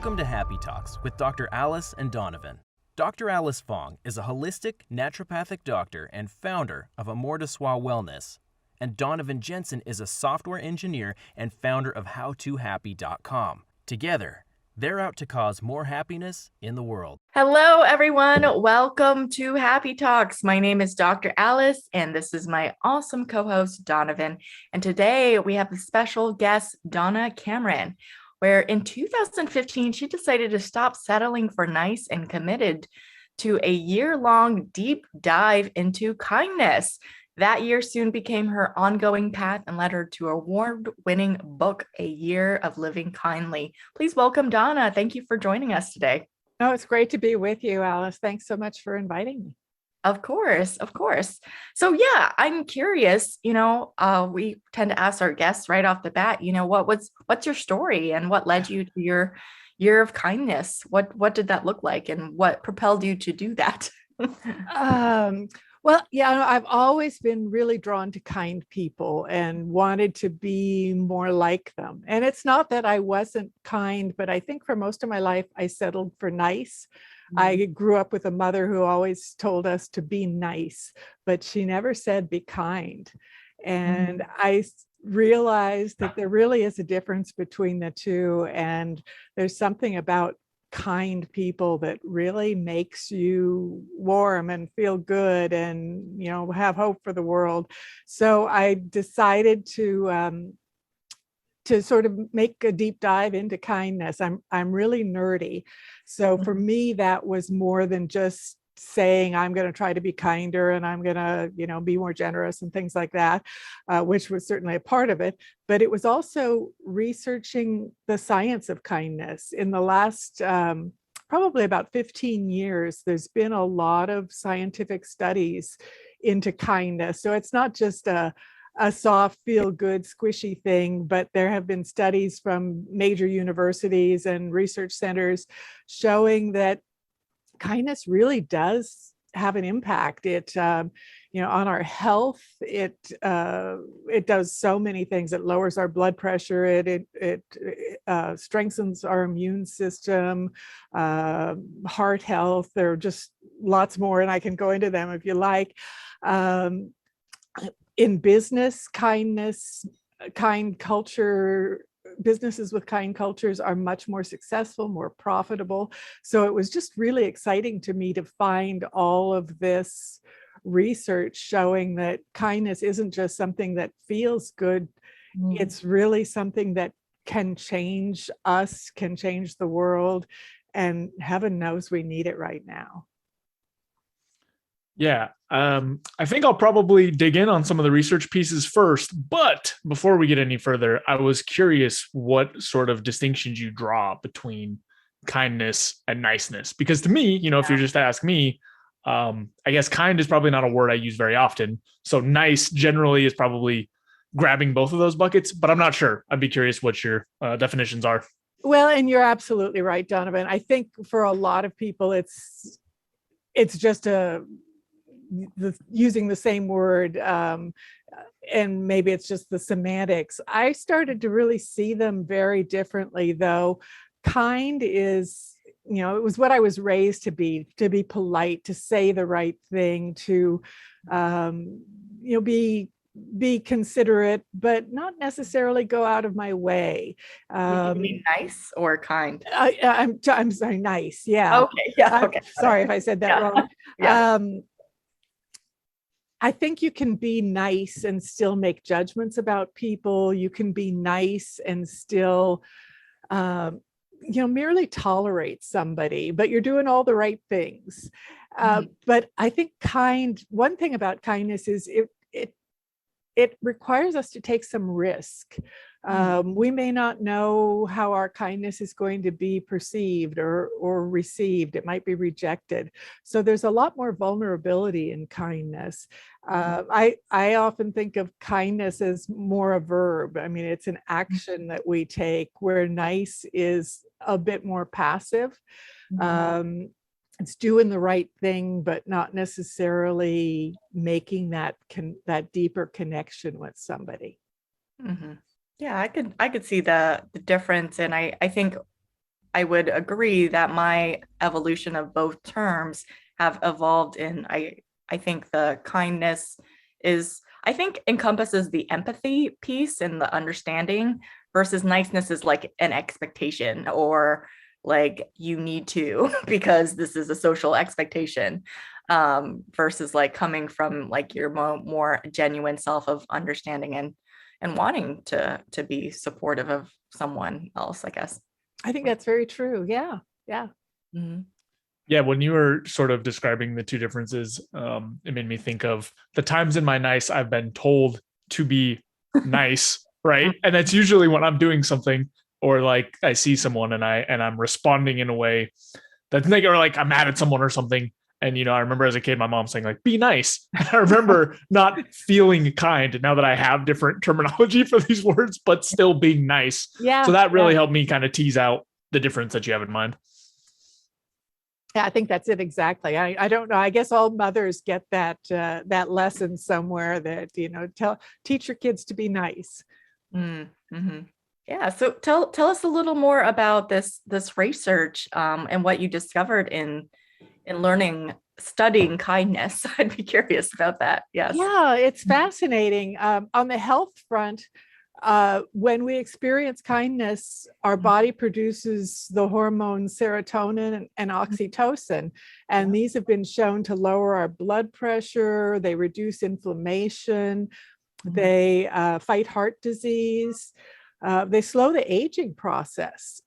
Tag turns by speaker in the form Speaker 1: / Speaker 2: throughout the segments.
Speaker 1: Welcome to Happy Talks with Dr. Alice and Donovan. Dr. Alice Fong is a holistic naturopathic doctor and founder of Amour de Soi Wellness. And Donovan Jensen is a software engineer and founder of HowToHappy.com. Together, they're out to cause more happiness in the world.
Speaker 2: Hello, everyone. Welcome to Happy Talks. My name is Dr. Alice, and this is my awesome co-host, Donovan. And today we have a special guest, Donna Cameron, where in 2015, she decided to stop settling for nice and committed to a year-long deep dive into kindness. That year soon became her ongoing path and led her to award-winning book, A Year of Living Kindly. Please welcome Donna. Thank you for joining us today.
Speaker 3: Oh, it's great to be with you, Alice. Thanks so much for inviting me.
Speaker 2: Of course. So yeah, I'm curious, we tend to ask our guests right off the bat, what's your story and what led you to your year of kindness? What did that look like and what propelled you to do that?
Speaker 3: Well, yeah, I've always been really drawn to kind people and wanted to be more like them. And it's not that I wasn't kind, but I think for most of my life, I settled for nice. Mm-hmm. I grew up with a mother who always told us to be nice, but she never said be kind. And I realized that there really is a difference between the two. And there's something about kind people that really makes you warm and feel good and have hope for the world. So I decided to sort of make a deep dive into kindness. I'm really nerdy, so for me that was more than just saying I'm going to try to be kinder and I'm going to be more generous and things like that, which was certainly a part of it. But it was also researching the science of kindness. In the last probably about 15 years, there's been a lot of scientific studies into kindness. So it's not just a soft, feel-good, squishy thing, but there have been studies from major universities and research centers showing that kindness really does have an impact. It, on our health. It does so many things. It lowers our blood pressure. It strengthens our immune system, heart health. There are just lots more, and I can go into them if you like. In business, kindness, kind culture. Businesses with kind cultures are much more successful, more profitable. So it was just really exciting to me to find all of this research showing that kindness isn't just something that feels good. It's really something that can change us, can change the world, and heaven knows we need it right now.
Speaker 4: Yeah, I think I'll probably dig in on some of the research pieces first, but before we get any further, I was curious what sort of distinctions you draw between kindness and niceness. Because to me, if you just ask me, I guess kind is probably not a word I use very often. So nice generally is probably grabbing both of those buckets, but I'm not sure. I'd be curious what your definitions are.
Speaker 3: Well, and you're absolutely right, Donovan. I think for a lot of people, it's just using the same word, and maybe it's just the semantics. I started to really see them very differently, though. Kind is, it was what I was raised to be polite, to say the right thing, to, be considerate, but not necessarily go out of my way.
Speaker 2: You mean nice or kind?
Speaker 3: I'm sorry, nice. Yeah.
Speaker 2: Okay. Yeah. Okay.
Speaker 3: Sorry if I said that wrong.
Speaker 2: Yeah.
Speaker 3: I think you can be nice and still make judgments about people. You can be nice and still, merely tolerate somebody, but you're doing all the right things. But I think one thing about kindness is it requires us to take some risk. We may not know how our kindness is going to be perceived or received. It might be rejected. So there's a lot more vulnerability in kindness. I often think of kindness as more a verb. I mean, it's an action that we take, where nice is a bit more passive. It's doing the right thing, but not necessarily making that deeper connection with somebody.
Speaker 2: Yeah, I could see the difference. And I think I would agree that my evolution of both terms have evolved in, I think the kindness is, I think encompasses the empathy piece and the understanding, versus niceness is like an expectation, or like you need to because this is a social expectation, versus like coming from like your more genuine self of understanding and wanting to be supportive of someone else, I guess.
Speaker 3: I think that's very true. Yeah. Yeah.
Speaker 2: Mm-hmm.
Speaker 4: Yeah, when you were sort of describing the two differences, it made me think of the times in my nice I've been told to be nice, right? And that's usually when I'm doing something, or like I see someone and I'm responding in a way that's negative, or like I'm mad at someone or something. And I remember as a kid, my mom saying like, "Be nice." And I remember not feeling kind. Now that I have different terminology for these words, but still being nice.
Speaker 3: Yeah.
Speaker 4: So that really helped me kind of tease out the difference that you have in mind.
Speaker 3: Yeah, I think that's it exactly. I don't know. I guess all mothers get that lesson somewhere that teach your kids to be nice.
Speaker 2: Mm-hmm. Yeah. So tell us a little more about this research, and what you discovered in studying kindness. I'd be curious about that. Yes.
Speaker 3: Yeah, it's fascinating. On the health front, when we experience kindness, our body produces the hormones serotonin and oxytocin, and these have been shown to lower our blood pressure. They reduce inflammation. They fight heart disease. They slow the aging process.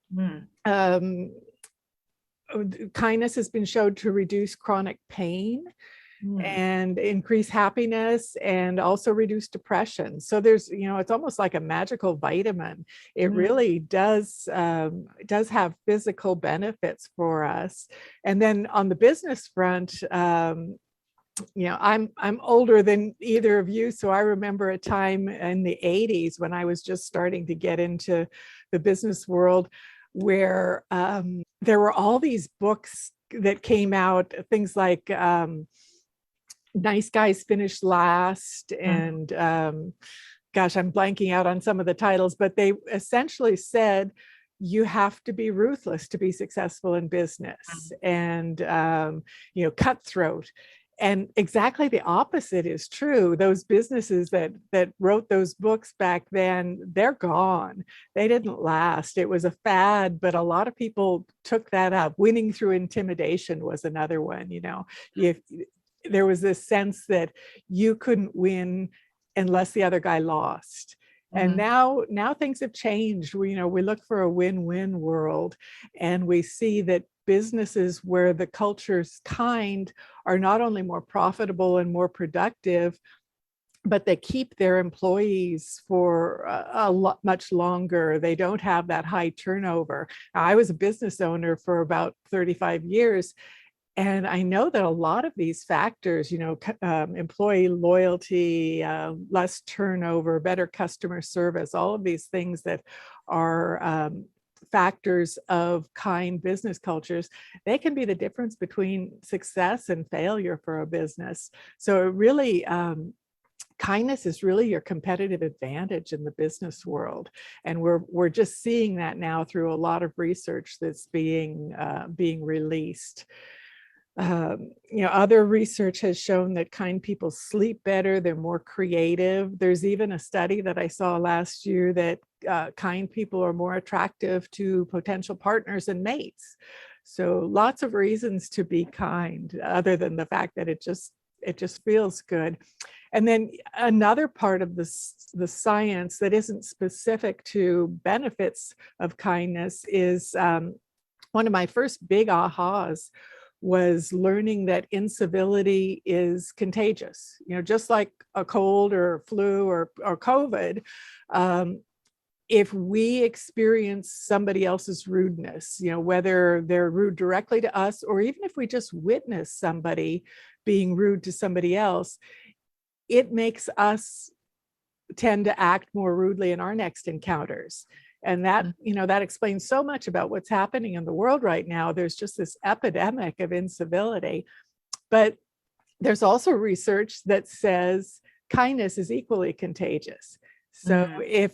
Speaker 3: Kindness has been shown to reduce chronic pain and increase happiness, and also reduce depression. So there's, it's almost like a magical vitamin. It really does have physical benefits for us. And then on the business front, I'm older than either of you, so I remember a time in the 80s when I was just starting to get into the business world, where there were all these books that came out, things like Nice Guys Finish Last, and gosh, I'm blanking out on some of the titles, but they essentially said you have to be ruthless to be successful in business, and cutthroat. And exactly the opposite is true. Those businesses that wrote those books back then, they're gone. They didn't last. It was a fad, but a lot of people took that up. Winning through intimidation was another one. There was this sense that you couldn't win unless the other guy lost. And now things have changed. We look for a win-win world, and we see that businesses where the culture's kind are not only more profitable and more productive, but they keep their employees for a lot much longer. They don't have that high turnover. Now, I was a business owner for about 35 years. And I know that a lot of these factors, employee loyalty, less turnover, better customer service, all of these things that are factors of kind business cultures, they can be the difference between success and failure for a business. So it really, kindness is really your competitive advantage in the business world. And we're just seeing that now through a lot of research that's being released. Other research has shown that kind people sleep better, they're more creative. There's even a study that I saw last year that kind people are more attractive to potential partners and mates. So lots of reasons to be kind, other than the fact that it just feels good. And then another part of the science that isn't specific to benefits of kindness is one of my first big ahas was learning that incivility is contagious. Just like a cold or flu or COVID, if we experience somebody else's rudeness, whether they're rude directly to us, or even if we just witness somebody being rude to somebody else, it makes us tend to act more rudely in our next encounters. And that, that explains so much about what's happening in the world right now. There's just this epidemic of incivility. But there's also research that says kindness is equally contagious. So if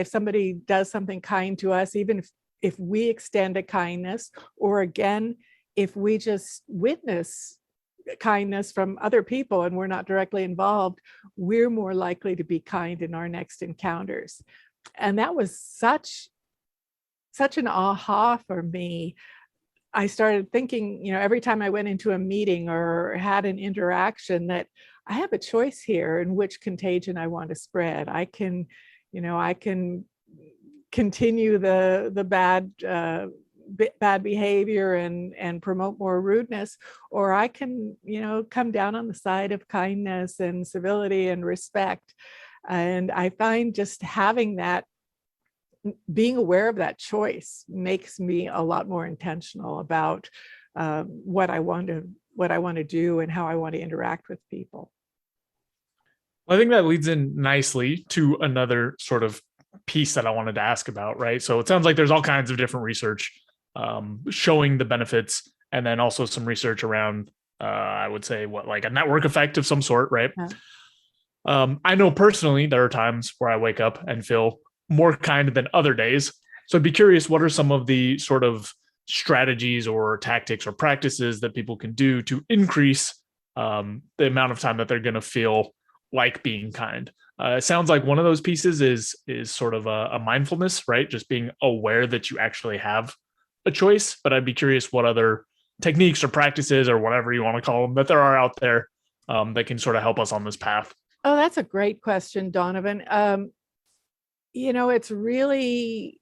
Speaker 3: somebody does something kind to us, even if if we extend a kindness, or again, if we just witness kindness from other people and we're not directly involved, we're more likely to be kind in our next encounters. And that was such an aha for me. I started thinking, every time I went into a meeting or had an interaction, that I have a choice here in which contagion I want to spread. I can continue the bad behavior and promote more rudeness, or I can, come down on the side of kindness and civility and respect. And I find just having that, being aware of that choice, makes me a lot more intentional about what I want to do and how I want to interact with people.
Speaker 4: I think that leads in nicely to another sort of piece that I wanted to ask about, right? So it sounds like there's all kinds of different research showing the benefits, and then also some research around, I would say, like a network effect of some sort, right? Yeah. I know personally there are times where I wake up and feel more kind than other days. So I'd be curious, what are some of the sort of strategies or tactics or practices that people can do to increase the amount of time that they're going to feel like being kind? It sounds like one of those pieces is sort of a mindfulness, right? Just being aware that you actually have a choice. But I'd be curious what other techniques or practices or whatever you want to call them that there are out there that can sort of help us on this path.
Speaker 3: Oh, that's a great question, Donovan. It's really,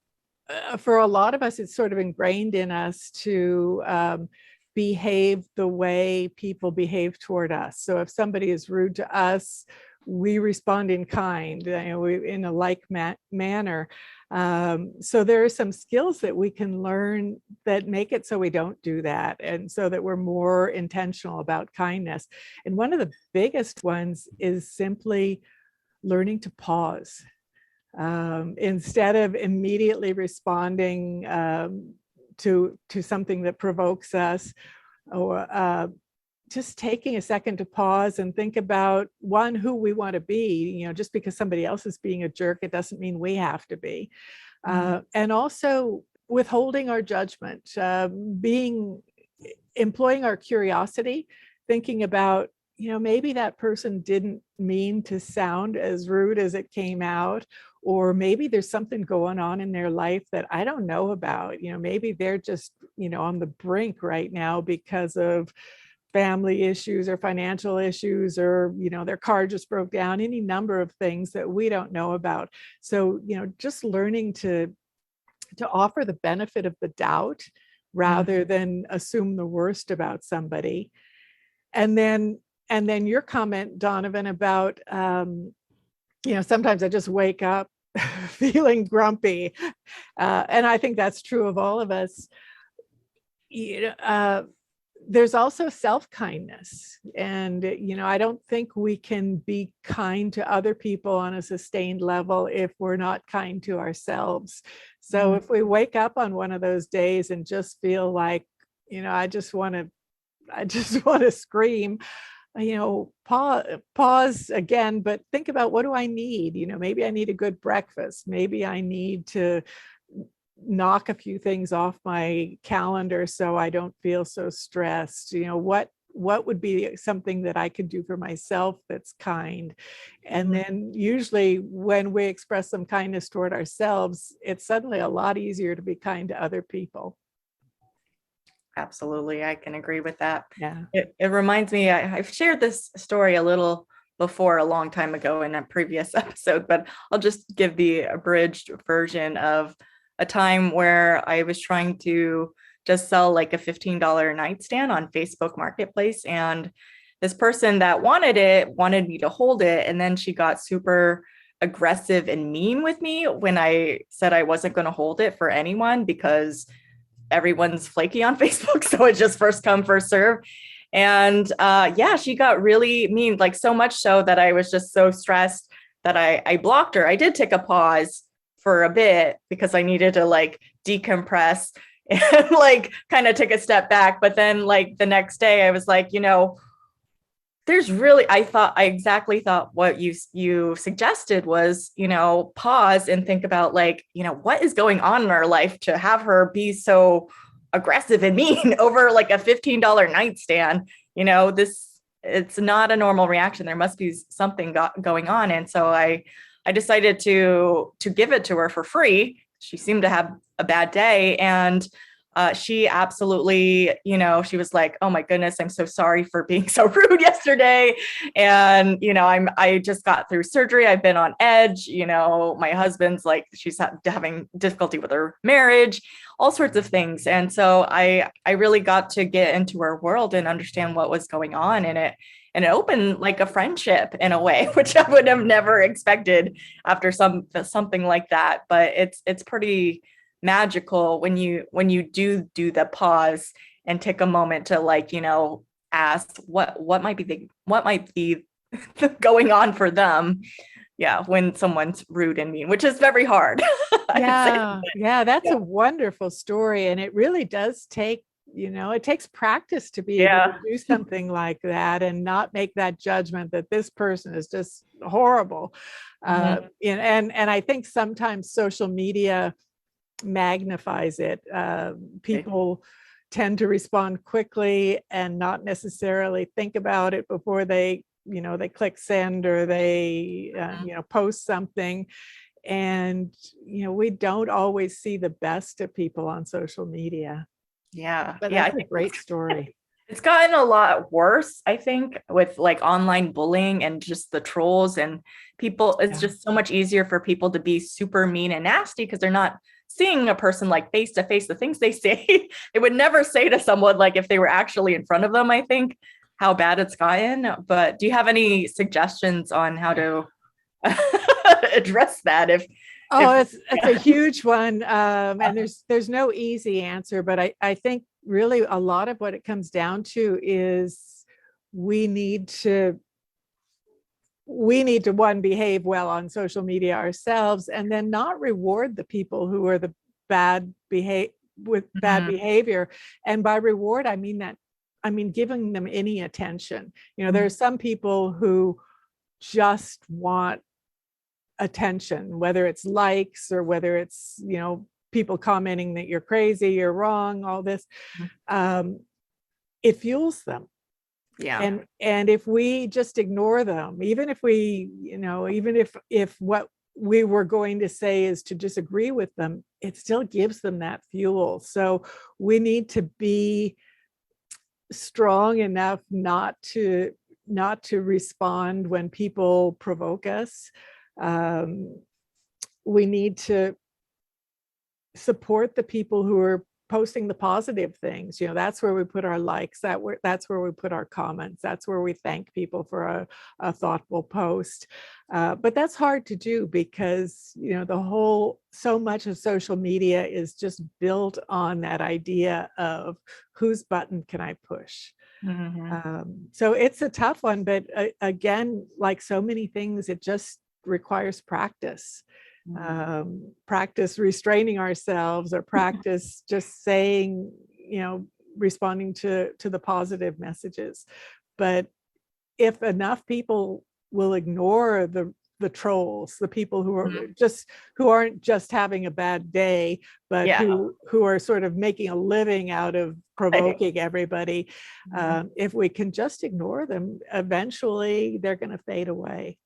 Speaker 3: for a lot of us, it's sort of ingrained in us to behave the way people behave toward us. So if somebody is rude to us, we respond in kind, in a like manner. So there are some skills that we can learn that make it so we don't do that, and so that we're more intentional about kindness. And one of the biggest ones is simply learning to pause. Instead of immediately responding to something that provokes us, or just taking a second to pause and think about, one, who we want to be. Just because somebody else is being a jerk, it doesn't mean we have to be. And also withholding our judgment, employing our curiosity, thinking about, maybe that person didn't mean to sound as rude as it came out, or maybe there's something going on in their life that I don't know about. Maybe they're just, on the brink right now because of family issues or financial issues, or, their car just broke down, any number of things that we don't know about. So, just learning to offer the benefit of the doubt rather than assume the worst about somebody. And then your comment, Donovan, about, sometimes I just wake up feeling grumpy. And I think that's true of all of us. There's also self-kindness. And, I don't think we can be kind to other people on a sustained level if we're not kind to ourselves. So if we wake up on one of those days and just feel like, I just want to scream, pause again, but think about, what do I need? Maybe I need a good breakfast. Maybe I need to knock a few things off my calendar so I don't feel so stressed. What would be something that I could do for myself that's kind? And then usually when we express some kindness toward ourselves, it's suddenly a lot easier to be kind to other people.
Speaker 2: Absolutely. I can agree with that.
Speaker 3: Yeah.
Speaker 2: It reminds me, I've shared this story a little before, a long time ago in a previous episode, but I'll just give the abridged version of a time where I was trying to just sell like a $15 nightstand on Facebook Marketplace. And this person that wanted me to hold it. And then she got super aggressive and mean with me when I said I wasn't going to hold it for anyone, because everyone's flaky on Facebook. So it's just first come, first serve. And she got really mean, like so much so that I was just so stressed that I blocked her. I did take a pause for a bit because I needed to like decompress and like kind of take a step back. But then like the next day I was like, there's really, I exactly thought what you suggested was, pause and think about, like, what is going on in our life to have her be so aggressive and mean over like a $15 nightstand. It's not a normal reaction. There must be something going on. And so I decided to give it to her for free. She seemed to have a bad day, and she absolutely, she was like, "Oh my goodness, I'm so sorry for being so rude yesterday." And, I just got through surgery. I've been on edge. My husband's like, she's having difficulty with her marriage, all sorts of things. And so I really got to get into her world and understand what was going on in it. And it opened like a friendship in a way, which I would have never expected after something like that. But it's pretty magical when you do the pause and take a moment to, like, ask what might be going on for them. Yeah, when someone's rude and mean, which is very hard.
Speaker 3: Yeah, that's a wonderful story, and it really does take, it takes practice to be able to do something like that and not make that judgment that this person is just horrible. And I think sometimes social media magnifies it. People tend to respond quickly and not necessarily think about it before they click send, or they post something. And we don't always see the best of people on social media. But that's a great story.
Speaker 2: It's gotten a lot worse, I think, with like online bullying and just the trolls and people. It's just so much easier for people to be super mean and nasty because they're not seeing a person like face to face. The things they say, they would never say to someone, like, if they were actually in front of them, I think, how bad it's gotten. But do you have any suggestions on how to address that?
Speaker 3: It's a huge one. And there's no easy answer, but I think really a lot of what it comes down to is we need to one, behave well on social media ourselves, and then not reward the people who are the bad behavior. And by reward, I mean giving them any attention. There are some people who just want attention, whether it's likes or whether it's, people commenting that you're crazy, you're wrong, all this. It fuels them. And if we just ignore them, even if we, even if what we were going to say is to disagree with them, it still gives them that fuel. So we need to be strong enough not to respond when people provoke us. We need to support the people who are posting the positive things. That's where we put our likes, that's where we put our comments, that's where we thank people for a thoughtful post. But that's hard to do because so much of social media is just built on that idea of whose button can I push. So it's a tough one, but again, like so many things, it just requires practice. Practice restraining ourselves, or practice just saying, responding to the positive messages. But if enough people will ignore the trolls, the people who aren't just having a bad day, but who are sort of making a living out of provoking everybody, if we can just ignore them, eventually they're going to fade away.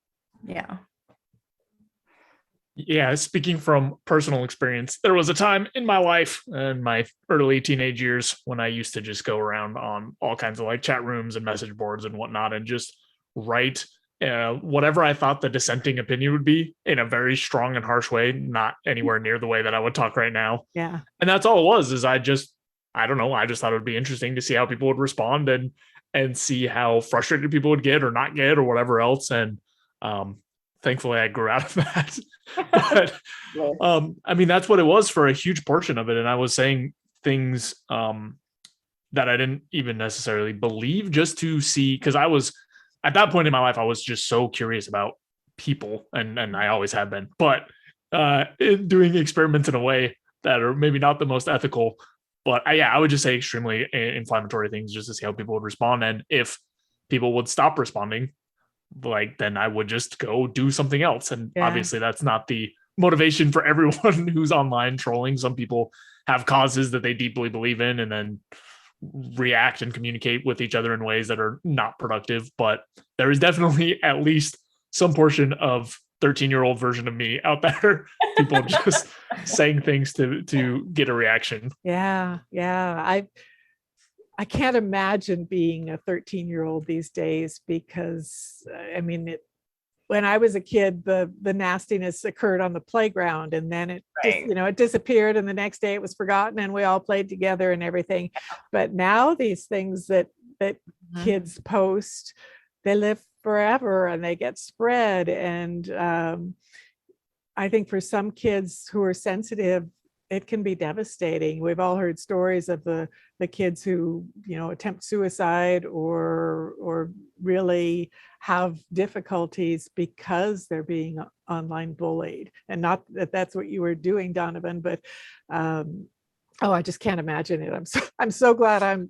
Speaker 4: Yeah, speaking from personal experience, there was a time in my life in my early teenage years when I used to just go around on all kinds of like chat rooms and message boards and whatnot and just write whatever I thought the dissenting opinion would be in a very strong and harsh way, not anywhere near the way that I would talk right now.
Speaker 3: Yeah.
Speaker 4: And that's all it was, is I don't know, I just thought it would be interesting to see how people would respond and see how frustrated people would get or not get or whatever else. And thankfully I grew out of that. But I mean, that's what it was for a huge portion of it. And I was saying things that I didn't even necessarily believe, just to see, because I was at that point in my life, I was just so curious about people, and I always have been, but doing experiments in a way that are maybe not the most ethical. But I would just say extremely inflammatory things just to see how people would respond. And if people would stop responding, like then I would just go do something else. And obviously that's not the motivation for everyone who's online trolling. Some people have causes that they deeply believe in and then react and communicate with each other in ways that are not productive. But there is definitely at least some portion of 13-year-old version of me out there, people just saying things to get a reaction.
Speaker 3: Yeah. I can't imagine being a 13-year-old these days, because I mean, when I was a kid, the nastiness occurred on the playground, and then it just, it disappeared, and the next day it was forgotten, and we all played together and everything. But now these things that kids post, they live forever and they get spread. And I think for some kids who are sensitive, it can be devastating. We've all heard stories of the kids who, attempt suicide or really have difficulties because they're being online bullied. And not that that's what you were doing, Donovan, but I just can't imagine it. I'm so glad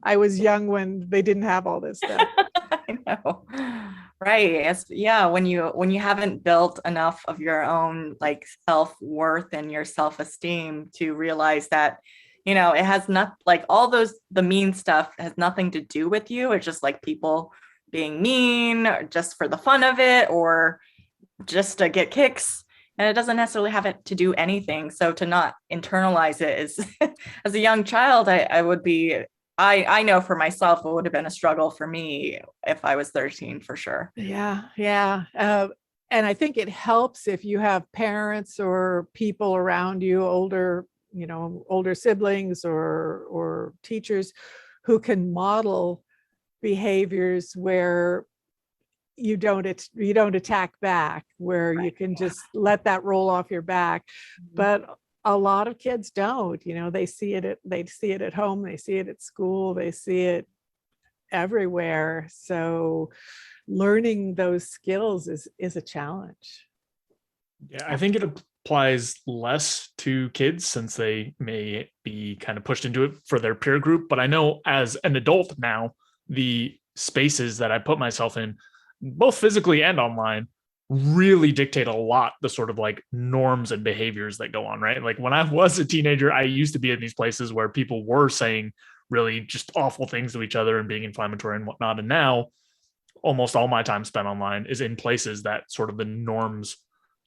Speaker 3: I was young when they didn't have all this stuff.
Speaker 2: I know. Right. When you haven't built enough of your own like self-worth and your self-esteem to realize that, it has not like all the mean stuff has nothing to do with you. It's just like people being mean or just for the fun of it or just to get kicks. And it doesn't necessarily have it to do anything. So to not internalize it is, as a young child, I know for myself, it would have been a struggle for me if I was 13 for sure.
Speaker 3: Yeah. And I think it helps if you have parents or people around you, older siblings or teachers who can model behaviors where you don't attack back, where you can just let that roll off your back. But a lot of kids don't. They see it at home, they see it at school, they see it everywhere. So learning those skills is a challenge.
Speaker 4: Yeah, I think it applies less to kids since they may be kind of pushed into it for their peer group. But I know as an adult now, the spaces that I put myself in, both physically and online, really dictate a lot the sort of like norms and behaviors that go on, right? Like when I was a teenager, I used to be in these places where people were saying really just awful things to each other and being inflammatory and whatnot. And now almost all my time spent online is in places that sort of the norms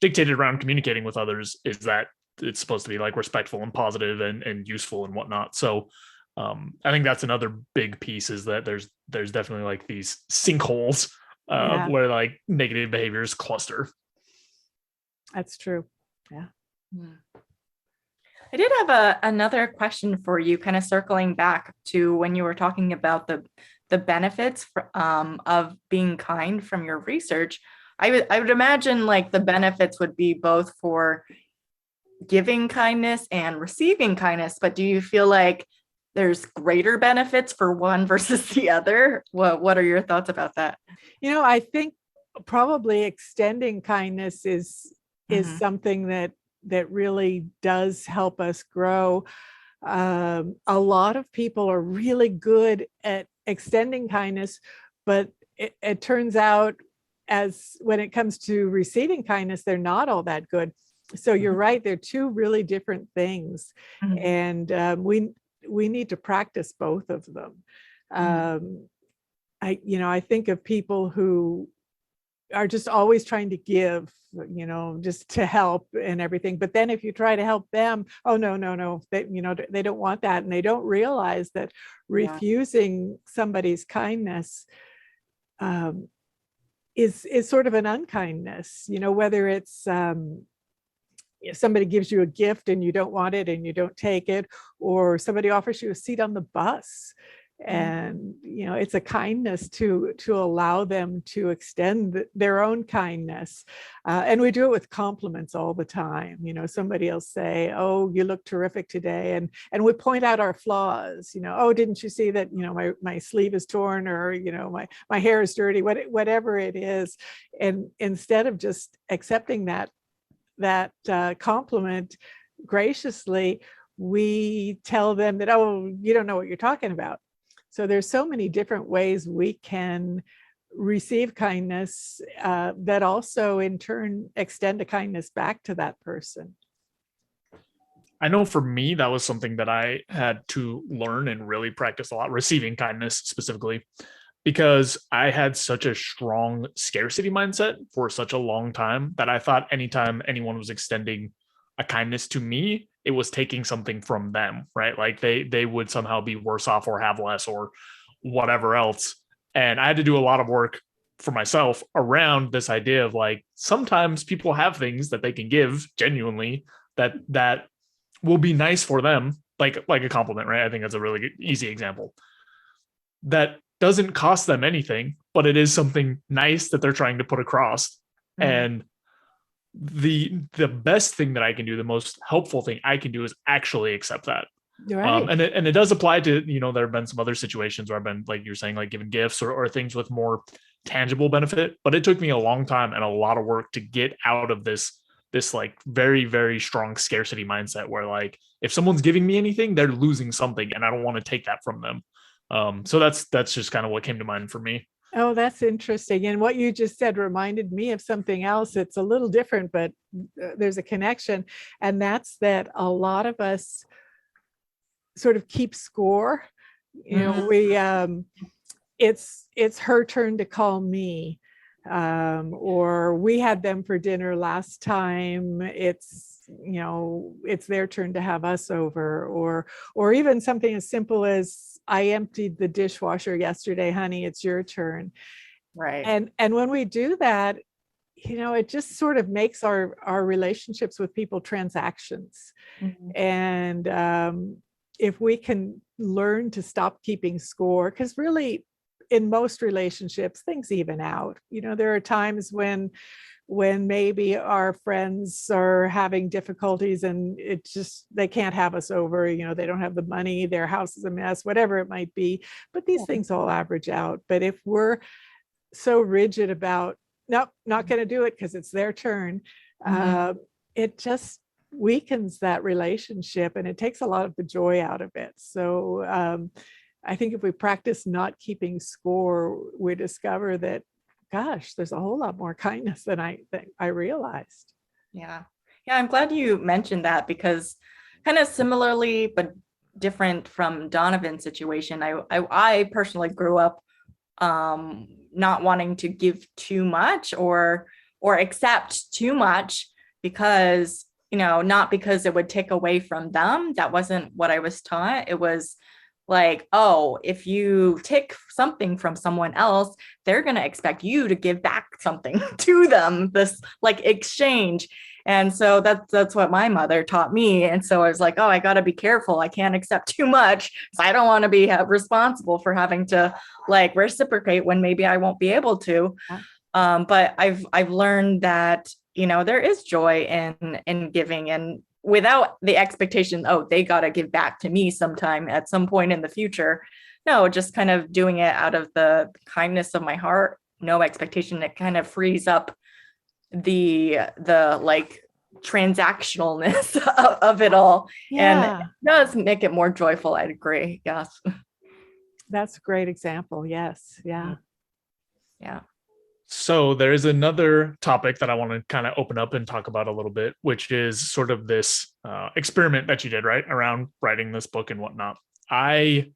Speaker 4: dictated around communicating with others is that it's supposed to be like respectful and positive and useful and whatnot. So I think that's another big piece, is that there's definitely like these sinkholes where like negative behaviors cluster.
Speaker 3: That's true. Yeah.
Speaker 2: I did have another question for you, kind of circling back to when you were talking about the benefits of being kind from your research. I would imagine like the benefits would be both for giving kindness and receiving kindness, but do you feel like there's greater benefits for one versus the other? What are your thoughts about that?
Speaker 3: I think probably extending kindness is something that really does help us grow. A lot of people are really good at extending kindness, but it turns out as when it comes to receiving kindness, they're not all that good. So you're right, they're two really different things. And we need to practice both of them. I think of people who are just always trying to give, just to help and everything. But then if you try to help them, oh, no, they don't want that. And they don't realize that refusing somebody's kindness is sort of an unkindness, whether it's if somebody gives you a gift and you don't want it and you don't take it, or somebody offers you a seat on the bus and it's a kindness to allow them to extend their own kindness. And we do it with compliments all the time. Somebody will say, oh, you look terrific today, and we point out our flaws. Oh, didn't you see that my sleeve is torn, or my hair is dirty, whatever it is. And instead of just accepting that compliment graciously, we tell them that, oh, you don't know what you're talking about. So there's so many different ways we can receive kindness that also in turn extend a kindness back to that person.
Speaker 4: I know for me, that was something that I had to learn and really practice a lot, receiving kindness specifically, because I had such a strong scarcity mindset for such a long time that I thought anytime anyone was extending a kindness to me, it was taking something from them, right? Like they would somehow be worse off or have less or whatever else. And I had to do a lot of work for myself around this idea of like, sometimes people have things that they can give genuinely that will be nice for them, like a compliment, right? I think that's a really good, easy example. That doesn't cost them anything, but it is something nice that they're trying to put across. Mm-hmm. And the best thing that I can do, the most helpful thing I can do is actually accept that.
Speaker 3: Right.
Speaker 4: And it does apply to, there have been some other situations where I've been, like you're saying, like given gifts or things with more tangible benefit, but it took me a long time and a lot of work to get out of this like very, very strong scarcity mindset where like, if someone's giving me anything, they're losing something and I don't want to take that from them. So that's just kind of what came to mind for me.
Speaker 3: Oh, that's interesting. And what you just said reminded me of something else. It's a little different, but there's a connection. And that's that a lot of us sort of keep score. We it's her turn to call me, or we had them for dinner last time. It's their turn to have us over, or even something as simple as, I emptied the dishwasher yesterday, honey, it's your turn.
Speaker 2: Right.
Speaker 3: And when we do that, it just sort of makes our relationships with people transactions. Mm-hmm. And if we can learn to stop keeping score, because really in most relationships, things even out. There are times when maybe our friends are having difficulties and they can't have us over, they don't have the money, their house is a mess, whatever it might be, but these things all average out. But if we're so rigid about, nope, not going to do it because it's their turn, it just weakens that relationship and it takes a lot of the joy out of it. So I think if we practice not keeping score, we discover that, gosh, there's a whole lot more kindness than I realized.
Speaker 2: Yeah. I'm glad you mentioned that, because kind of similarly, but different from Donovan's situation, I personally grew up not wanting to give too much or accept too much, because, not because it would take away from them. That wasn't what I was taught. It was like, oh, if you take something from someone else, they're going to expect you to give back something to them, this like exchange. And so that's what my mother taught me. And so I was like, oh, I got to be careful. I can't accept too much because I don't want to be responsible for having to like reciprocate when maybe I won't be able to. But I've learned that, there is joy in giving, and without the expectation, oh, they got to give back to me sometime at some point in the future. No, just kind of doing it out of the kindness of my heart, no expectation. It kind of frees up the like transactionalness of it all.
Speaker 3: Yeah.
Speaker 2: And it does make it more joyful. I'd agree. Yes.
Speaker 3: That's a great example. Yes. Yeah.
Speaker 2: Yeah.
Speaker 4: So there is another topic that I want to kind of open up and talk about a little bit, which is sort of this experiment that you did, right, around writing this book and whatnot. I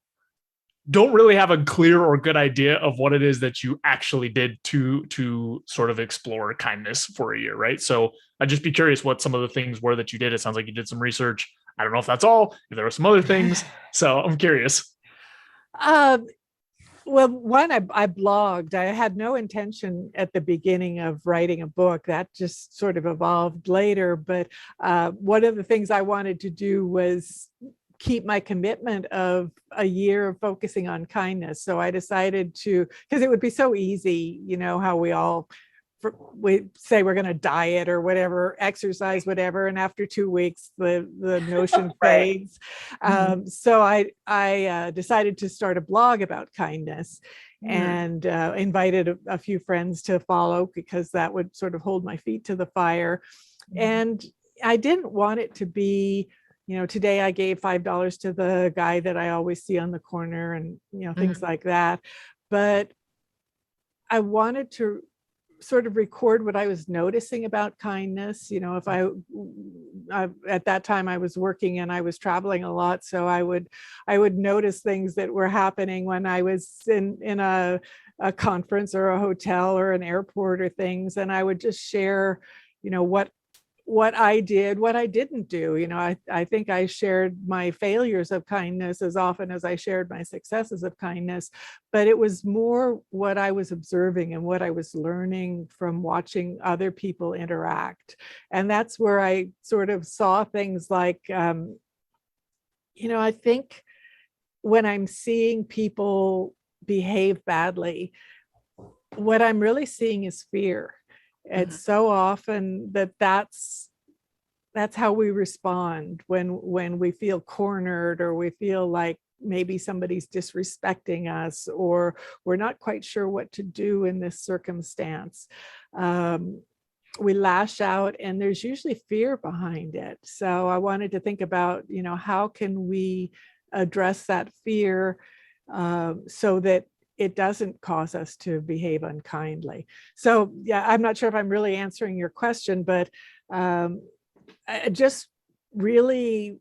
Speaker 4: don't really have a clear or good idea of what it is that you actually did to sort of explore kindness for a year, right? So I'd just be curious what some of the things were that you did. It sounds like you did some research. I don't know if that's all, if there were some other things. So I'm curious.
Speaker 3: Well, one, I blogged. I had no intention at the beginning of writing a book. That just sort of evolved later. But one of the things I wanted to do was keep my commitment of a year of focusing on kindness. So I decided to, because it would be so easy, how we say we're going to diet or whatever, exercise, whatever, and after 2 weeks the notion fades. So I decided to start a blog about kindness, and invited a few friends to follow, because that would sort of hold my feet to the fire. And I didn't want it to be today I gave $5 to the guy that I always see on the corner, and, things like that. But I wanted to sort of record what I was noticing about kindness. If I at that time I was working and I was traveling a lot, so I would notice things that were happening when I was in a conference or a hotel or an airport or things, and I would just share, what I did, what I didn't do. I think I shared my failures of kindness as often as I shared my successes of kindness, but it was more what I was observing and what I was learning from watching other people interact. And that's where I sort of saw things like, I think when I'm seeing people behave badly, what I'm really seeing is fear. It's so often that's how we respond when we feel cornered, or we feel like maybe somebody's disrespecting us, or we're not quite sure what to do in this circumstance. We lash out, and there's usually fear behind it. So I wanted to think about, how can we address that fear so that it doesn't cause us to behave unkindly. So yeah, I'm not sure if I'm really answering your question, but I just really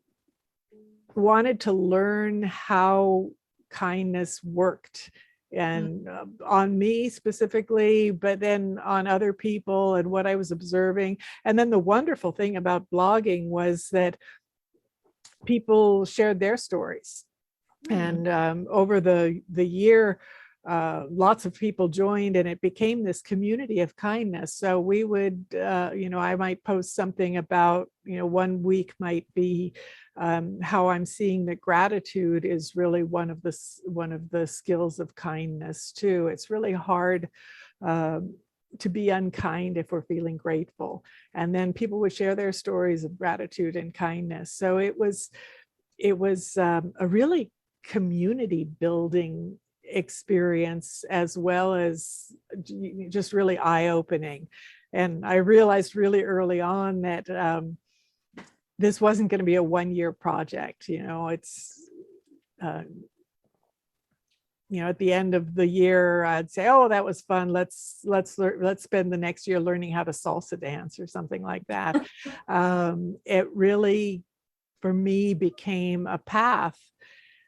Speaker 3: wanted to learn how kindness worked, and on me specifically, but then on other people and what I was observing. And then the wonderful thing about blogging was that people shared their stories. And over the year, lots of people joined, and it became this community of kindness. So we would, I might post something about, one week might be how I'm seeing that gratitude is really one of the skills of kindness too. It's really hard to be unkind if we're feeling grateful. And then people would share their stories of gratitude and kindness. So it was a really community building experience, as well as just really eye-opening. And I realized really early on that this wasn't going to be a one-year project. It's at the end of the year, I'd say, oh, that was fun, let's spend the next year learning how to salsa dance or something like that. It really, for me, became a path.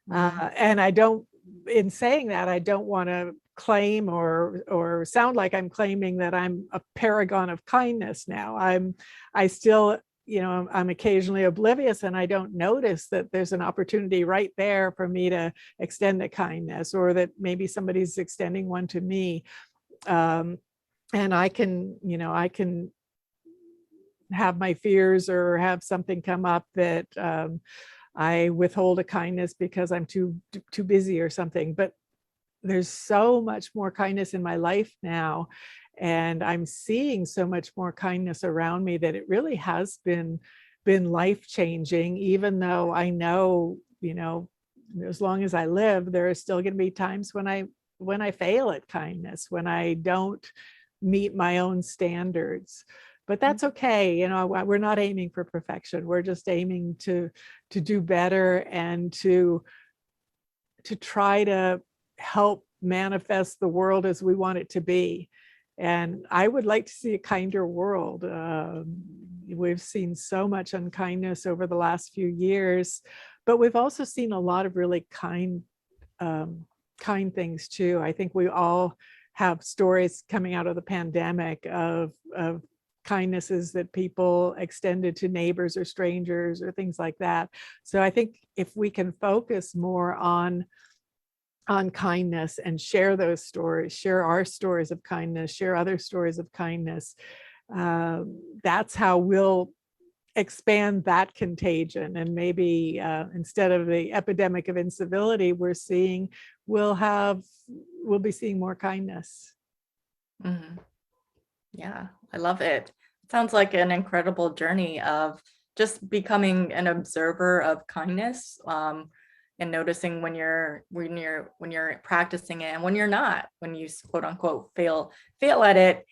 Speaker 3: And in saying that, I don't want to claim or sound like I'm claiming that I'm a paragon of kindness now. I still, I'm occasionally oblivious, and I don't notice that there's an opportunity right there for me to extend a kindness, or that maybe somebody's extending one to me. And I can have my fears, or have something come up that I withhold a kindness because I'm too busy or something. But there's so much more kindness in my life now, and I'm seeing so much more kindness around me, that it really has been life-changing. Even though I know, as long as I live, there are still going to be times when I fail at kindness, when I don't meet my own standards. But that's okay. We're not aiming for perfection. We're just aiming to do better, and to try to help manifest the world as we want it to be. And I would like to see a kinder world. We've seen so much unkindness over the last few years, but we've also seen a lot of really kind things too. I think we all have stories coming out of the pandemic of kindnesses that people extended to neighbors or strangers or things like that. So I think if we can focus more on kindness and share those stories, share our stories of kindness, share other stories of kindness, that's how we'll expand that contagion. And maybe instead of the epidemic of incivility we're seeing, we'll be seeing more kindness.
Speaker 2: Mm-hmm. Yeah, I love it. It sounds like an incredible journey of just becoming an observer of kindness, and noticing when you're practicing it, and when you're not, when you quote unquote fail at it.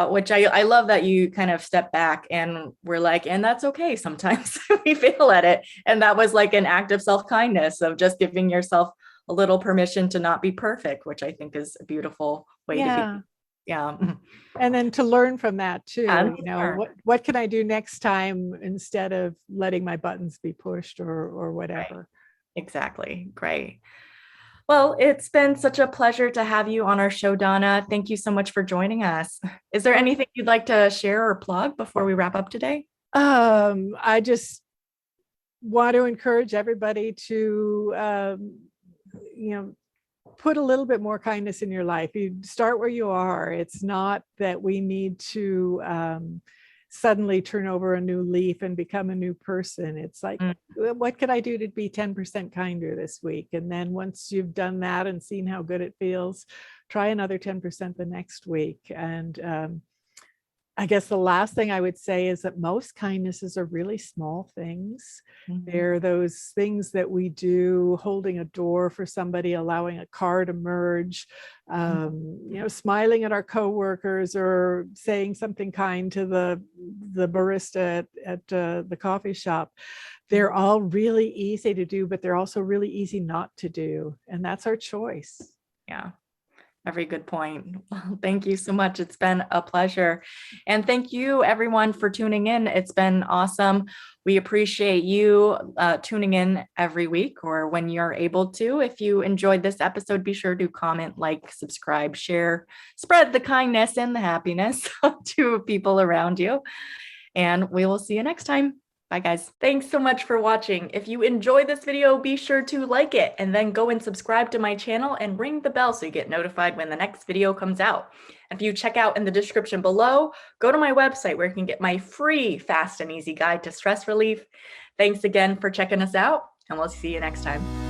Speaker 2: Which I love that you kind of step back and we're like, and that's okay. Sometimes we fail at it. And that was like an act of self-kindness of just giving yourself a little permission to not be perfect, which I think is a beautiful way to be. Yeah.
Speaker 3: And then to learn from that too,
Speaker 2: And
Speaker 3: you know, what can I do next time instead of letting my buttons be pushed or whatever.
Speaker 2: Right. Exactly. Great. Well, it's been such a pleasure to have you on our show, Donna. Thank you so much for joining us. Is there anything you'd like to share or plug before we wrap up today?
Speaker 3: I just want to encourage everybody to, put a little bit more kindness in your life. You start where you are. It's not that we need to suddenly turn over a new leaf and become a new person. It's like, what could I do to be 10% kinder this week? And then once you've done that and seen how good it feels, try another 10% the next week. And I guess the last thing I would say is that most kindnesses are really small things. They're those things that we do, holding a door for somebody, allowing a car to merge, smiling at our coworkers or saying something kind to the barista at the coffee shop. They're all really easy to do, but they're also really easy not to do. And that's our choice.
Speaker 2: Yeah. Very good point. Well, thank you so much. It's been a pleasure. And thank you everyone for tuning in. It's been awesome. We appreciate you tuning in every week or when you're able to. If you enjoyed this episode, be sure to comment, like, subscribe, share, spread the kindness and the happiness to people around you. And we will see you next time. Bye guys. Thanks so much for watching. If you enjoyed this video, be sure to like it and then go and subscribe to my channel and ring the bell so you get notified when the next video comes out. If you check out in the description below, go to my website where you can get my free fast and easy guide to stress relief. Thanks again for checking us out, and we'll see you next time.